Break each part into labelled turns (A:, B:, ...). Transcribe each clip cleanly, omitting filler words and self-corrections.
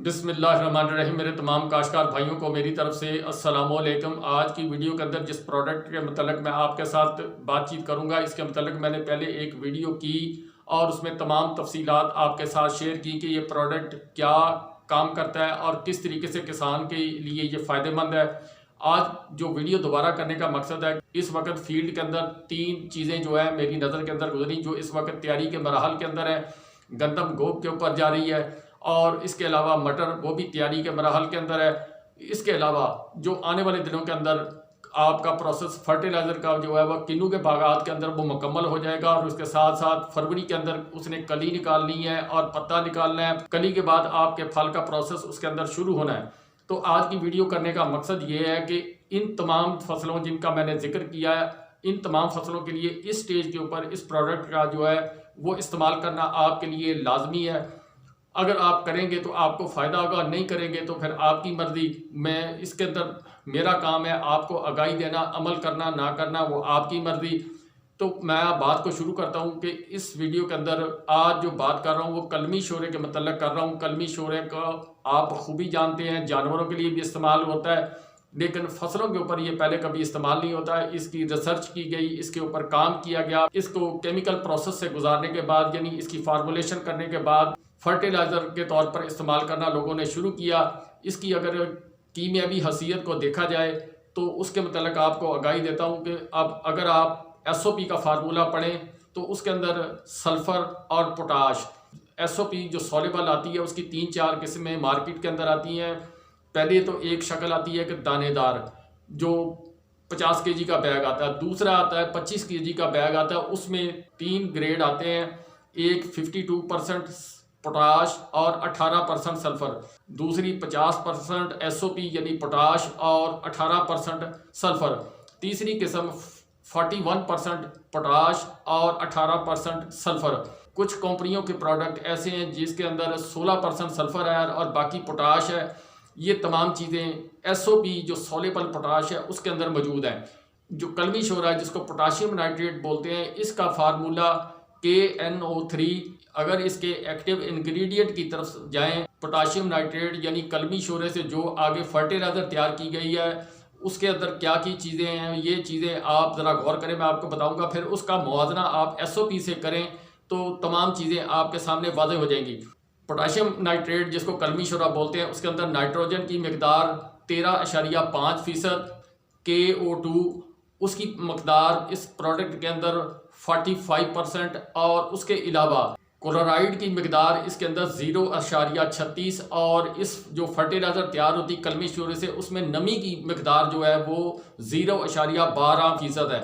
A: बिस्मिल्लाहिर्रहमानिर्रहीम। मेरे तमाम काश्तकार भाइयों को मेरी तरफ से अस्सलामुअलैकुम। आज की वीडियो के अंदर जिस प्रोडक्ट के मतलब मैं आपके साथ बातचीत करूंगा, इसके मतलब मैंने पहले एक वीडियो की और उसमें तमाम तफसीलात आपके साथ शेयर की कि ये प्रोडक्ट क्या काम करता है और किस तरीके से किसान के लिए ये फ़ायदेमंद है। आज जो वीडियो दोबारा करने का मकसद है, इस वक्त फील्ड के अंदर तीन चीज़ें जो है मेरी नज़र के अंदर गुजरी, जो इस वक्त तैयारी के मराहल के अंदर है। गंदम गोब के ऊपर जा रही है और इसके अलावा मटर वो भी तैयारी के मराहल के अंदर है। इसके अलावा जो आने वाले दिनों के अंदर आपका प्रोसेस फर्टिलाइज़र का जो है वह किन्नू के बागात के अंदर वो मुकम्मल हो जाएगा और उसके साथ साथ फरवरी के अंदर उसने कली निकालनी है और पत्ता निकालना है। कली के बाद आपके फल का प्रोसेस उसके अंदर शुरू होना है। तो आज की वीडियो करने का मकसद ये है कि इन तमाम फसलों जिनका मैंने जिक्र किया है, इन तमाम फसलों के लिए इस स्टेज के ऊपर इस प्रोडक्ट का जो है वो इस्तेमाल करना आपके लिए लाजमी है। अगर आप करेंगे तो आपको फ़ायदा होगा, नहीं करेंगे तो फिर आपकी मर्ज़ी। मैं इसके अंदर मेरा काम है आपको आगाही देना, अमल करना ना करना वो आपकी मर्ज़ी। तो मैं बात को शुरू करता हूँ कि इस वीडियो के अंदर आज जो बात कर रहा हूँ वो कलमी शोरे के मतलब कर रहा हूँ। कलमी शोरे का आप खूबी जानते हैं, जानवरों के लिए भी इस्तेमाल होता है, लेकिन फसलों के ऊपर ये पहले कभी इस्तेमाल नहीं होता है। इसकी रिसर्च की गई, इसके ऊपर काम किया गया, इसको केमिकल प्रोसेस से गुजारने के बाद यानी इसकी फार्मूलेशन करने के बाद फर्टिलाइज़र के तौर पर इस्तेमाल करना लोगों ने शुरू किया। इसकी अगर कीमियावी हसीयत को देखा जाए तो उसके मतलब आपको आगाही देता हूँ कि अब अगर आप SOP का फार्मूला पढ़ें तो उसके अंदर सल्फ़र और पोटाश, SOP जो सॉल्युबल आती है उसकी 3-4 किस्में मार्केट के अंदर आती हैं। पहले तो एक शक्ल आती है कि दानेदार, जो 50 kg का बैग आता है। दूसरा आता है 25 kg का बैग आता है, उसमें 3 ग्रेड आते हैं, एक 52% पोटाश और 18% सल्फ़र, दूसरी 50% SOP यानी पोटाश और 18% सल्फ़र, तीसरी किस्म 41% पोटाश और 18% सल्फ़र। कुछ कंपनियों के प्रोडक्ट ऐसे हैं जिसके अंदर 16% सल्फ़र है और बाकी पोटाश है। ये तमाम चीज़ें SOP जो सॉल्युबल पोटाश है उसके अंदर मौजूद है। जो कलमी शोरा है जिसको पोटाशियम नाइट्रेट बोलते हैं, इसका फार्मूला KNO3। अगर इसके एक्टिव इंग्रेडिएंट की तरफ जाएं, पोटाशियम नाइट्रेट यानी कलमी शोरे से जो आगे फर्टिलाइज़र तैयार की गई है उसके अंदर क्या की चीज़ें हैं, ये चीज़ें आप ज़रा गौर करें, मैं आपको बताऊंगा। फिर उसका मुआवजना आप SOP से करें तो तमाम चीज़ें आपके सामने वाज़ेह हो जाएंगी। पोटाशियम नाइट्रेट जिसको कलमी शोरा बोलते हैं उसके अंदर नाइट्रोजन की मकदार 13.5%, KO2 उसकी मकदार इस प्रोडक्ट के अंदर 45% और उसके अलावा क्लोराइड की मकदार इसके अंदर 0.36 और इस जो फर्टिलाइज़र तैयार होती कलमी शोरे से उसमें नमी की मकदार जो है वो 0.12% है।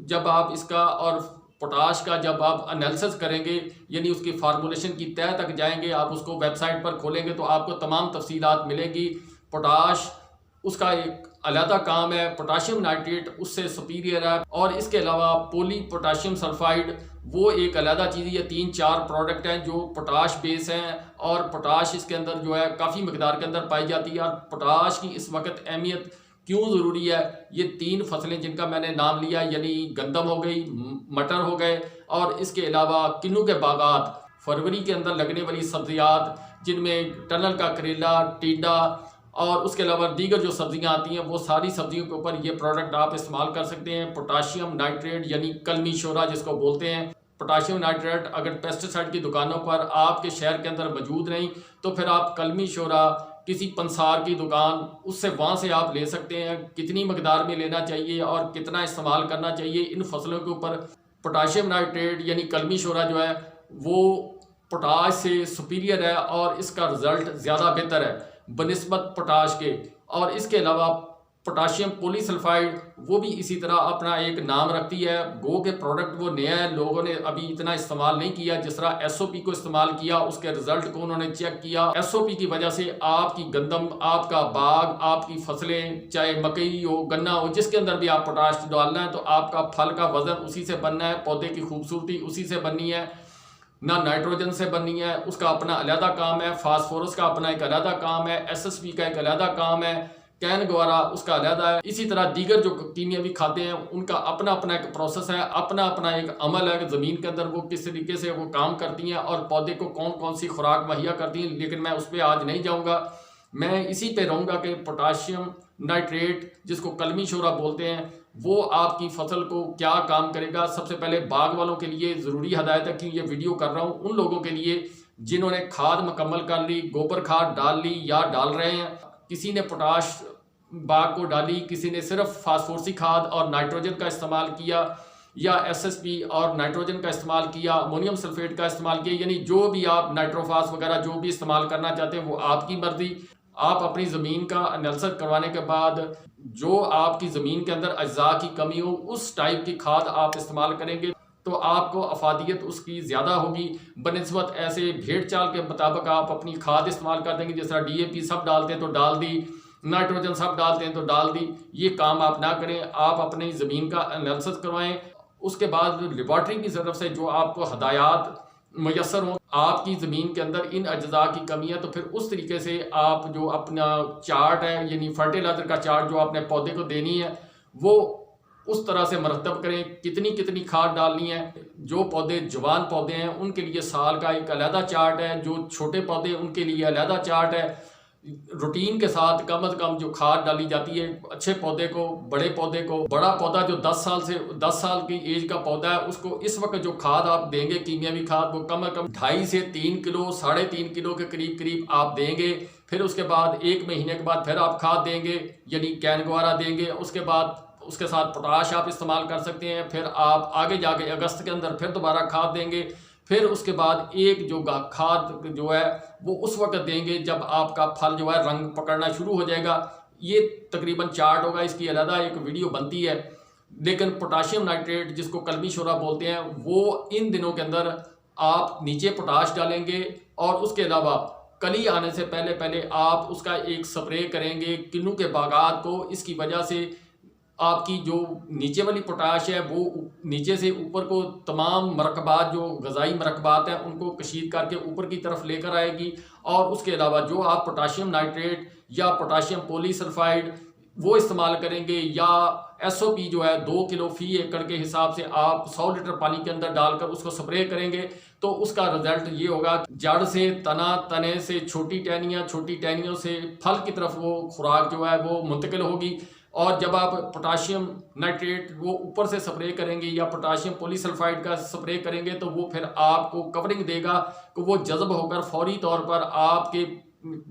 A: जब आप इसका और पोटाश का जब आप एनालिसिस करेंगे यानी उसकी फार्मूलेशन की तह तक जाएंगे, आप उसको वेबसाइट पर खोलेंगे तो आपको तमाम तफसीलात मिलेगी। पोटाश उसका एक अलहदा काम है, पोटाशियम नाइट्रेट उससे सुपीरियर है और इसके अलावा पोली पोटाशियम सल्फाइड वो एक अलहदा चीज़। ये 3-4 प्रोडक्ट हैं जो पोटाश बेस हैं और पोटाश इसके अंदर जो है काफ़ी मकदार के अंदर पाई जाती है। और पोटाश की इस वक्त अहमियत क्यों ज़रूरी है, ये 3 फसलें जिनका मैंने नाम लिया यानी गंदम हो गई, मटर हो गए और इसके अलावा किन्नू के बागात, फरवरी के अंदर लगने वाली सब्जियात जिनमें टनल का करेला, टिंडा और उसके अलावा दीगर जो सब्जियां आती हैं वो सारी सब्जियों के ऊपर ये प्रोडक्ट आप इस्तेमाल कर सकते हैं। पोटाशियम नाइट्रेट यानी कलमी शोरा जिसको बोलते हैं। पोटाशियम नाइट्रेट अगर पेस्टिसाइड की दुकानों पर आपके शहर के अंदर मौजूद नहीं तो फिर आप कलमी शोरा किसी पंसार की दुकान उससे वहाँ से आप ले सकते हैं। कितनी मकदार में लेना चाहिए और कितना इस्तेमाल करना चाहिए, इन फसलों के ऊपर पोटाशियम नाइट्रेट यानी कलमी शोरा जो है वो पोटाश से सुपीरियर है और इसका रिज़ल्ट ज़्यादा बेहतर है बनिस्बत पोटाश के। और इसके अलावा पोटाशियम पॉलीसल्फाइड वो भी इसी तरह अपना एक नाम रखती है। गो के प्रोडक्ट वो नया है, लोगों ने अभी इतना इस्तेमाल नहीं किया। जिस तरह SOP को इस्तेमाल किया उसके रिजल्ट को उन्होंने चेक किया। SOP की वजह से आपकी गंदम, आपका बाग, आपकी फसलें चाहे मकई हो, गन्ना हो, जिसके अंदर भी आप पोटाश डालना है तो आपका फल का वजन उसी से बनना है, पौधे की खूबसूरती उसी से बननी है, ना नाइट्रोजन से बननी है। उसका अपना अलहदा काम है, फास्फोरस का अपना एक अलहदा काम है, SSP का एक अलहदा काम है, कैन गवारा उसका अलहदा है। इसी तरह दीगर जो कीमियावी खादें हैं उनका अपना अपना एक प्रोसेस है, अपना अपना एक अमल है कि ज़मीन के अंदर वो किस तरीके से वो काम करती हैं और पौधे को कौन कौन सी खुराक मुहैया करती हैं। लेकिन मैं उस पर आज नहीं जाऊँगा, मैं इसी पे रहूँगा कि पोटाशियम नाइट्रेट जिसको कलमी शोरा बोलते हैं वो आपकी फसल को क्या काम करेगा। सबसे पहले बाग वालों के लिए ज़रूरी हदायत है कि ये वीडियो कर रहा हूँ उन लोगों के लिए जिन्होंने खाद मुकम्मल कर ली, गोबर खाद डाल ली या डाल रहे हैं। किसी ने पोटाश बाग को डाली, किसी ने सिर्फ फास्फोरसी खाद और नाइट्रोजन का इस्तेमाल किया या एसएसपी और नाइट्रोजन का इस्तेमाल किया, अमोनियम सल्फेट का इस्तेमाल किया। यानी जो भी आप नाइट्रोफास वगैरह जो भी इस्तेमाल करना चाहते हैं वो आपकी मर्जी। आप अपनी ज़मीन का एनालिसिस करवाने के बाद जो आपकी ज़मीन के अंदर अज्जा की कमी हो उस टाइप की खाद आप इस्तेमाल करेंगे तो आपको अफादियत उसकी ज़्यादा होगी बनिस्बत ऐसे भेड़ चाल के मुताबिक आप अपनी खाद इस्तेमाल कर देंगे। जिस तरह डीएपी सब डालते हैं तो डाल दी, नाइट्रोजन सब डालते हैं तो डाल दी। ये काम आप ना करें, आप अपनी ज़मीन का एनालिसिस करवाएं। उसके बाद लेबॉर्ट्री की तरफ से जो आपको हदायत मुयसर हो, आपकी ज़मीन के अंदर इन अज्जा की कमी है तो फिर उस तरीके से आप जो अपना चार्ट है यानी फर्टिलाइज़र का चार्ट जो आपने पौधे को देनी है वो उस तरह से मरतब करें। कितनी कितनी खाद डालनी है। जो पौधे जवान पौधे हैं उनके लिए साल का एक अलहदा चार्ट है, जो छोटे पौधे उनके लिए अलहदा चार्ट है। रूटीन के साथ कम से कम जो खाद डाली जाती है अच्छे पौधे को, बड़े पौधे को। बड़ा पौधा जो 10 साल की एज का पौधा है उसको इस वक्त जो खाद आप देंगे कीमियावी खाद वो कम से कम 2.5 से 3 किलो 3.5 किलो के करीब आप देंगे। फिर उसके बाद 1 महीने के बाद फिर आप खाद देंगे यानी कैन गवारा देंगे। उसके बाद उसके साथ पोटाश आप इस्तेमाल कर सकते हैं। फिर आप आगे जाके अगस्त के अंदर फिर दोबारा खाद देंगे। फिर उसके बाद एक जो खाद जो है वो उस वक्त देंगे जब आपका फल जो है रंग पकड़ना शुरू हो जाएगा। ये तकरीबन चार्ट होगा, इसकी अलग एक वीडियो बनती है। लेकिन पोटाशियम नाइट्रेट जिसको कलमी शोरा बोलते हैं वो इन दिनों के अंदर आप नीचे पोटाश डालेंगे और उसके अलावा कली आने से पहले आप उसका एक स्प्रे करेंगे किन्नू के बागात को। इसकी वजह से आपकी जो नीचे वाली पोटाश है वो नीचे से ऊपर को तमाम मरकबात जो ग़िज़ाई मरकबात हैं उनको कशीद करके ऊपर की तरफ लेकर आएगी। और उसके अलावा जो आप पोटाशियम नाइट्रेट या पोटाशियम पॉलीसल्फाइड वो इस्तेमाल करेंगे या एसओपी जो है 2 किलो फ़ी एकड़ के हिसाब से आप 100 लीटर पानी के अंदर डालकर उसको स्प्रे करेंगे तो उसका रिजल्ट ये होगा जड़ से तना, तने से छोटी टहनियों से फल की तरफ वो खुराक जो है वो मुंतकिल होगी। और जब आप पोटाशियम नाइट्रेट वो ऊपर से स्प्रे करेंगे या पोटाशियम पॉलीसल्फाइड का स्प्रे करेंगे तो वो फिर आपको कवरिंग देगा कि वो जज़ब होकर फौरी तौर पर आपके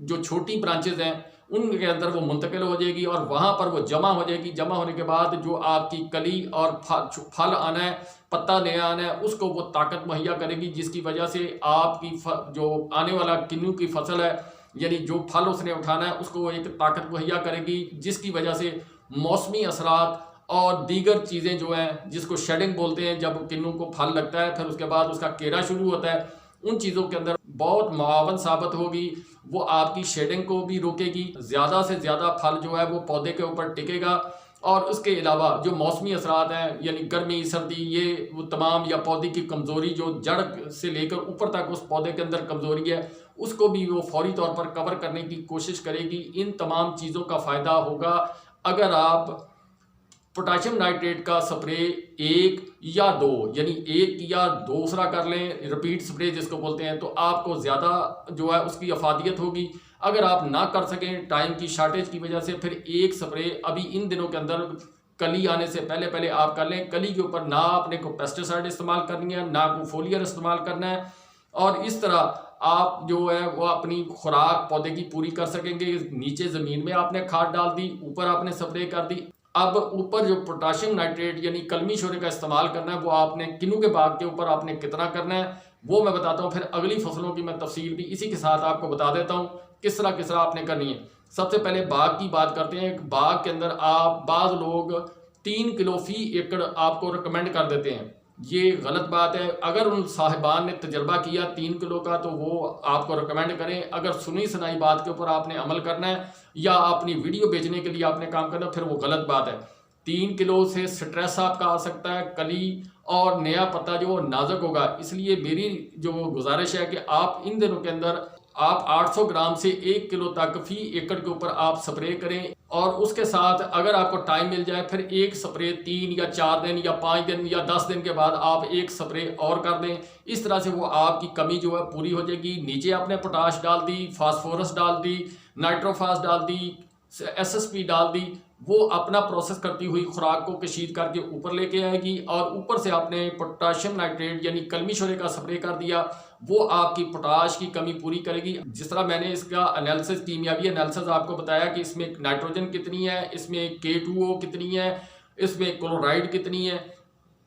A: जो छोटी ब्रांचेज हैं उनके अंदर वो मुंतकिल हो जाएगी और वहाँ पर वो जमा हो जाएगी। जमा होने के बाद जो आपकी कली और फल आना है, पत्ता नया आना है, उसको वो ताकत मुहैया करेगी जिसकी वजह से आपकी जो आने वाला किन्नू की फसल है यानी जो फल उसने उठाना है उसको एक ताकत मुहैया करेगी जिसकी वजह से मौसमी असरात और दीगर चीज़ें जो हैं जिसको शेडिंग बोलते हैं, जब किन्नू को फल लगता है फिर उसके बाद उसका केरा शुरू होता है, उन चीज़ों के अंदर बहुत मुआवन साबित होगी। वो आपकी शेडिंग को भी रोकेगी, ज़्यादा से ज़्यादा फल जो है वो पौधे के ऊपर टिकेगा। और उसके अलावा जो मौसमी असरात हैं यानी गर्मी सर्दी ये वो तमाम या पौधे की कमज़ोरी जो जड़ से लेकर ऊपर तक उस पौधे के अंदर कमज़ोरी है उसको भी वो फौरी तौर पर कवर करने की कोशिश करेगी। इन तमाम चीज़ों का फ़ायदा होगा अगर आप पोटाशियम नाइट्रेट का स्प्रे 1 या 2 यानी 1 या दूसरा कर लें, रिपीट स्प्रे जिसको बोलते हैं, तो आपको ज़्यादा जो है उसकी अफादियत होगी। अगर आप ना कर सकें टाइम की शार्टेज की वजह से फिर एक स्प्रे अभी इन दिनों के अंदर कली आने से पहले आप कर लें। कली के ऊपर ना आपने को पेस्टिसाइड इस्तेमाल करनी है ना को फोलियर इस्तेमाल करना है और इस तरह आप जो है वो अपनी खुराक पौधे की पूरी कर सकेंगे। नीचे ज़मीन में आपने खाद डाल दी, ऊपर आपने स्प्रे कर दी। अब ऊपर जो पोटाशियम नाइट्रेट यानी कलमी शोरे का इस्तेमाल करना है वो आपने किन्नू के बाग के ऊपर आपने कितना करना है वो मैं बताता हूँ। फिर अगली फसलों की मैं तफसील भी इसी के साथ आपको बता देता हूँ किस तरह आपने करनी है। सबसे पहले बाग की बात करते हैं। बाग के अंदर आप बाज़ लोग 3 किलो फ़ी एकड़ आपको रिकमेंड कर देते हैं, ये गलत बात है। अगर उन साहिबान ने तजर्बा किया 3 किलो का तो वो आपको रिकमेंड करें। अगर सुनी सुनाई बात के ऊपर आपने अमल करना है या अपनी वीडियो बेचने के लिए आपने काम करना है फिर वो गलत बात है। 3 किलो से स्ट्रेस आपका आ सकता है, कली और नया पत्ता जो नाजुक होगा। इसलिए मेरी जो गुजारिश है कि आप इन दिनों के अंदर आप 800 ग्राम से 1 किलो तक फी एकड़ के ऊपर आप स्प्रे करें। और उसके साथ अगर आपको टाइम मिल जाए फिर एक स्प्रे 3 या 4 दिन या 5 दिन या 10 दिन के बाद आप एक स्प्रे और कर दें। इस तरह से वो आपकी कमी जो है पूरी हो जाएगी। नीचे आपने पोटाश डाल दी, फास्फोरस डाल दी, नाइट्रोफास डाल दी, SSP डाल दी, वो अपना प्रोसेस करती हुई खुराक को कशीद करके ऊपर लेके आएगी। और ऊपर से आपने पोटाशियम नाइट्रेट यानी कलमी शोरे का स्प्रे कर दिया, वो आपकी पोटाश की कमी पूरी करेगी। जिस तरह मैंने इसका एनालिसिस, कीमियावी एनालिसिस आपको बताया कि इसमें नाइट्रोजन कितनी है, इसमें K2O कितनी है, इसमें क्लोराइड कितनी है,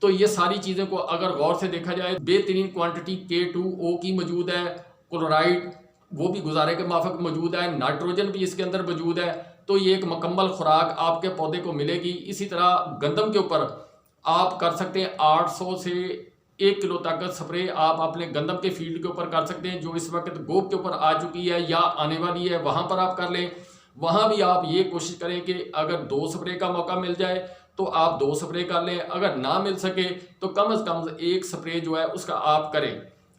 A: तो ये सारी चीज़ें को अगर गौर से देखा जाए बेहतरीन क्वांटिटी K2O की मौजूद है, क्लोराइड वो भी गुजारे के माफक मौजूद है, नाइट्रोजन भी इसके अंदर मौजूद है। तो ये एक मुकम्मल खुराक आपके पौधे को मिलेगी। इसी तरह गंदम के ऊपर आप कर सकते हैं 800 से 1 किलो तक स्प्रे आप अपने गंदम के फील्ड के ऊपर कर सकते हैं, जो इस वक्त गोब के ऊपर आ चुकी है या आने वाली है, वहाँ पर आप कर लें। वहाँ भी आप ये कोशिश करें कि अगर 2 स्प्रे का मौका मिल जाए तो आप 2 स्प्रे कर लें, अगर ना मिल सके तो कम से कम 1 स्प्रे जो है उसका आप करें।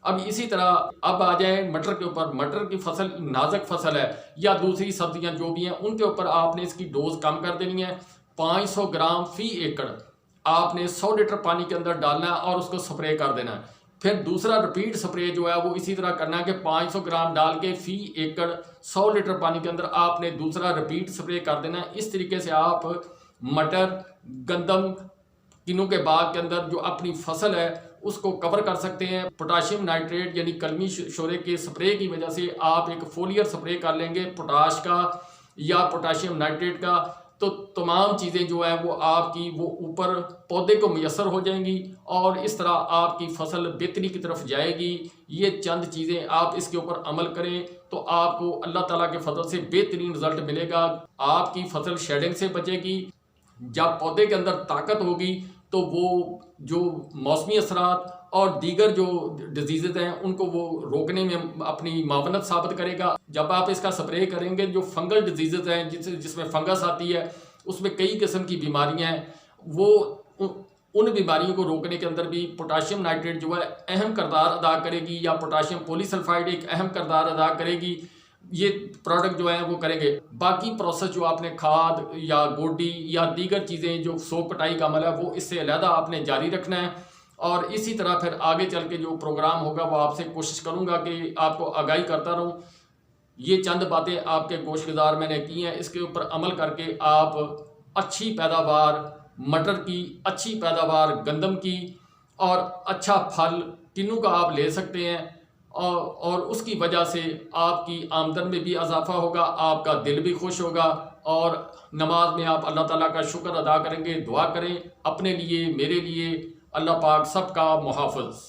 A: अब इसी तरह अब आ जाए मटर के ऊपर। मटर की फसल नाजुक फसल है या दूसरी सब्जियां जो भी हैं उनके ऊपर आपने इसकी डोज कम कर देनी है। 500 ग्राम फी एकड़ आपने 100 लीटर पानी के अंदर डालना है और उसको स्प्रे कर देना है। फिर दूसरा रिपीट स्प्रे जो है वो इसी तरह करना है कि 500 ग्राम डाल के फी एकड़ 100 लीटर पानी के अंदर आपने दूसरा रिपीट स्प्रे कर देना है। इस तरीके से आप मटर, गंदम, किन्नू के बाग के अंदर जो अपनी फसल है उसको कवर कर सकते हैं। पोटाशियम नाइट्रेट यानी कलमी शोरे के स्प्रे की वजह से आप एक फोलियर स्प्रे कर लेंगे पोटाश का या पोटाशियम नाइट्रेट का, तो तमाम चीज़ें जो है वो आपकी वो ऊपर पौधे को मैसर हो जाएंगी और इस तरह आपकी फसल बेहतरी की तरफ जाएगी। ये चंद चीज़ें आप इसके ऊपर अमल करें तो आपको अल्लाह ताला के फजल से बेहतरीन रिजल्ट मिलेगा। आपकी फसल शेडिंग से बचेगी। जब पौधे के अंदर ताकत होगी तो वो जो मौसमी असरात और दीगर जो डिजीज़ हैं उनको वो रोकने में अपनी मावनत साबित करेगा। जब आप इसका स्प्रे करेंगे जो फंगल डिजीज़ हैं जिसमें फंगस आती है, उसमें कई किस्म की बीमारियां हैं, वो उन बीमारियों को रोकने के अंदर भी पोटाशियम नाइट्रेट जो है अहम किरदार अदा करेगी, या पोटाशियम पॉलीसल्फाइड एक अहम किरदार अदा करेगी। ये प्रोडक्ट जो है वो करेंगे। बाकी प्रोसेस जो आपने खाद या गोडी या दीगर चीज़ें जो सोख कटाई का अमल है वो इससे अलहदा आपने जारी रखना है। और इसी तरह फिर आगे चल के जो प्रोग्राम होगा वो आपसे कोशिश करूंगा कि आपको आगाही करता रहूं। ये चंद बातें आपके गोशगुजार मैंने की हैं, इसके ऊपर अमल करके आप अच्छी पैदावार मटर की, अच्छी पैदावार गंदम की और अच्छा फल किन्नू का आप ले सकते हैं। और उसकी वजह से आपकी आमदन में भी इजाफा होगा, आपका दिल भी खुश होगा और नमाज में आप अल्लाह ताला का शुक्र अदा करेंगे। दुआ करें अपने लिए, मेरे लिए। अल्लाह पाक सबका मुहाफ़िज़।